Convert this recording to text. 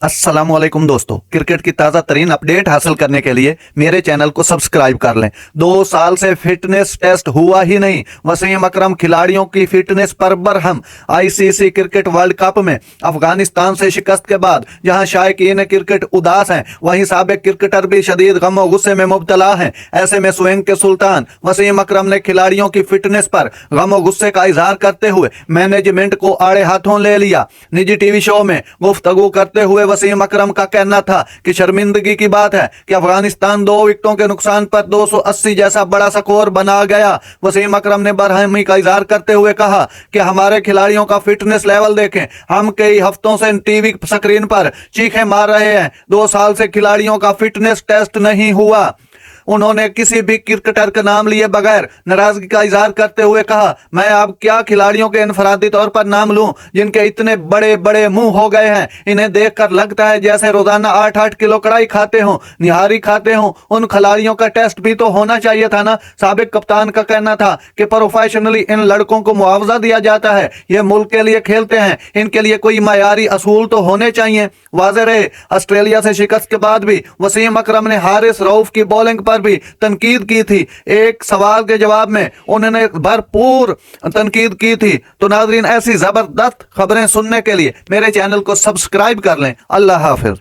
अस्सलाम वालेकुम दोस्तों, क्रिकेट की ताज़ा तरीन अपडेट हासिल करने के लिए मेरे चैनल को सब्सक्राइब कर लें। 2 साल से फिटनेस टेस्ट हुआ ही नहीं। वसीम अकरम खिलाड़ियों की फिटनेस पर Barham. ICC cricket world cup में अफगानिस्तान से शिकस्त के बाद जहां शायकीन क्रिकेट उदास हैं, वहीं साबिक क्रिकेटर भी शदीद गम और गुस्से में मुब्तला हैं। ऐसे में स्विंग के सुल्तान वसीम अकरम ने खिलाड़ियों की फिटनेस पर गम और गुस्से का इजहार करते हुए मैनेजमेंट को आड़े हाथों ले लिया। निजी टीवी शो में गुफ्तगू करते हुए वसीम अकरम का कहना था कि शर्मिंदगी की बात है कि अफगानिस्तान 2 विकेटों के नुकसान पर 280 जैसा बड़ा स्कोर बना गया। वसीम अकरम ने बरहमी का इजहार करते हुए कहा कि हमारे खिलाड़ियों का फिटनेस लेवल देखें, हम कई हफ्तों से टीवी स्क्रीन पर चीखें मार रहे हैं। 2 साल से खिलाड़ियों का फिटनेस टेस्ट नहीं हुआ। उन्होंने किसी भी क्रिकेटर का नाम लिए बगैर नाराजगी का इजहार करते हुए कहा, मैं अब क्या खिलाड़ियों के इनफरादी तौर पर नाम लूं जिनके इतने बड़े बड़े मुंह हो गए हैं। इन्हें देखकर लगता है जैसे रोजाना 8-8 किलो कड़ाई खाते हों, निहारी खाते हों। उन खिलाड़ियों का टेस्ट भी तो होना चाहिए था ना। साबिक कप्तान का कहना था कि प्रोफेशनली इन लड़कों को मुआवजा दिया जाता है, ये मुल्क के लिए खेलते हैं, इनके लिए कोई मयारी असूल तो होने चाहिए। वाज़ेह रहे, ऑस्ट्रेलिया से शिकस्त के बाद भी वसीम अकरम ने हारिस रऊफ की बॉलिंग पर भी तनकीद की थी। एक सवाल के जवाब में उन्होंने भरपूर तनकीद की थी। तो नाज़रीन, ऐसी जबरदस्त खबरें सुनने के लिए मेरे चैनल को सब्सक्राइब कर लें। अल्लाह हाफिज।